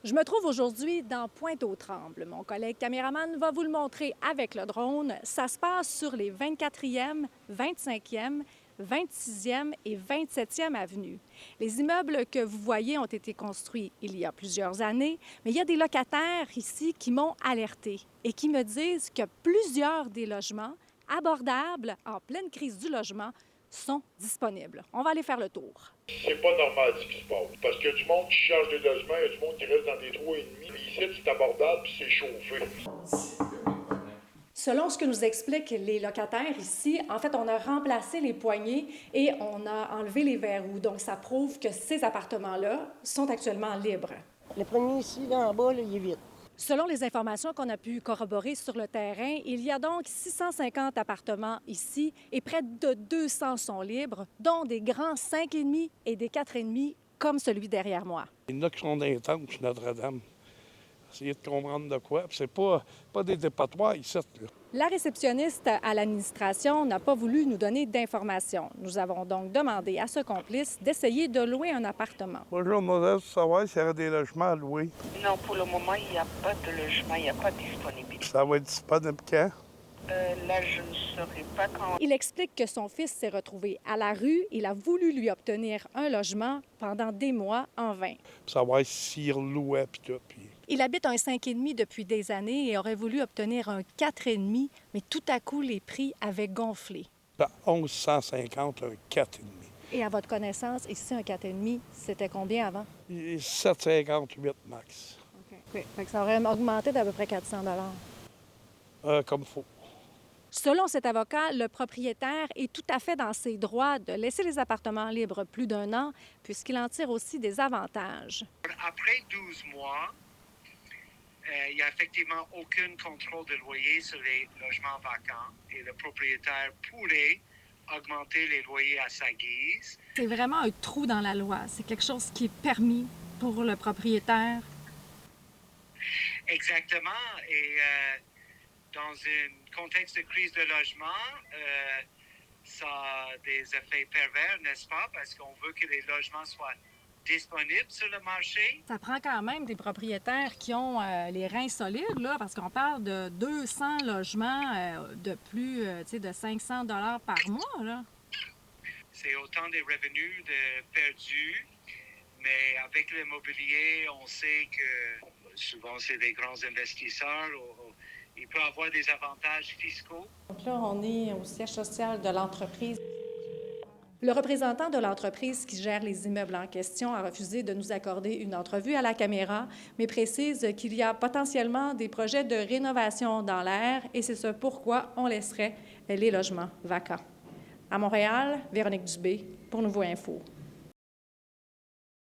Je me trouve aujourd'hui dans Pointe-aux-Trembles. Mon collègue caméraman va vous le montrer avec le drone. Ça se passe sur les 24e, 25e, 26e et 27e avenues. Les immeubles que vous voyez ont été construits il y a plusieurs années, mais il y a des locataires ici qui m'ont alerté et qui me disent que plusieurs des logements abordables en pleine crise du logement sont disponibles. On va aller faire le tour. C'est pas normal ce qui se passe. Parce qu'il y a du monde qui cherche des logements, il y a du monde qui reste dans des 3,5. Puis ici, c'est abordable puis c'est chauffé. Selon ce que nous expliquent les locataires ici, en fait, on a remplacé les poignées et on a enlevé les verrous. Donc, ça prouve que ces appartements-là sont actuellement libres. Le premier ici, là, en bas, là, il est vide. Selon les informations qu'on a pu corroborer sur le terrain, il y a donc 650 appartements ici et près de 200 sont libres, dont des grands 5,5 et des 4,5 comme celui derrière moi. Il y en a qui sont dans les temples chez Notre-Dame. Essayer de comprendre de quoi. Puis c'est pas des dépotoirs ici, là. La réceptionniste à l'administration n'a pas voulu nous donner d'informations. Nous avons donc demandé à ce complice d'essayer de louer un appartement. Bonjour, mademoiselle, savoir s'il y aurait des logements à louer. Non, pour le moment, il n'y a pas de logement, il n'y a pas de disponibilité. Ça va être disponible quand? Là, je ne saurais pas quand. Il explique que son fils s'est retrouvé à la rue. Il a voulu lui obtenir un logement pendant des mois en vain. Pour savoir s'il louait puis tout. Puis... Il habite un 5,5 depuis des années et aurait voulu obtenir un 4,5, mais tout à coup, les prix avaient gonflé. 1150, un 4,5. Et à votre connaissance, ici, un 4,5, c'était combien avant? 7,58 max. OK. Fait que ça aurait augmenté d'à peu près 400 Comme faut. Selon cet avocat, le propriétaire est tout à fait dans ses droits de laisser les appartements libres plus d'1 an, puisqu'il en tire aussi des avantages. Après 12 mois, il n'y a effectivement aucun contrôle de loyer sur les logements vacants et le propriétaire pourrait augmenter les loyers à sa guise. C'est vraiment un trou dans la loi. C'est quelque chose qui est permis pour le propriétaire. Exactement. Et dans un contexte de crise de logement, ça a des effets pervers, n'est-ce pas? Parce qu'on veut que les logements soient disponibles sur le marché. Ça prend quand même des propriétaires qui ont les reins solides, là, parce qu'on parle de 200 logements de plus de 500 $ par mois, là. C'est autant des revenus perdus, mais avec l'immobilier, on sait que souvent c'est des grands investisseurs. Il peut avoir des avantages fiscaux. Donc là, on est au siège social de l'entreprise. Le représentant de l'entreprise qui gère les immeubles en question a refusé de nous accorder une entrevue à la caméra, mais précise qu'il y a potentiellement des projets de rénovation dans l'air et c'est ce pourquoi on laisserait les logements vacants. À Montréal, Véronique Dubé pour Nouveau Info.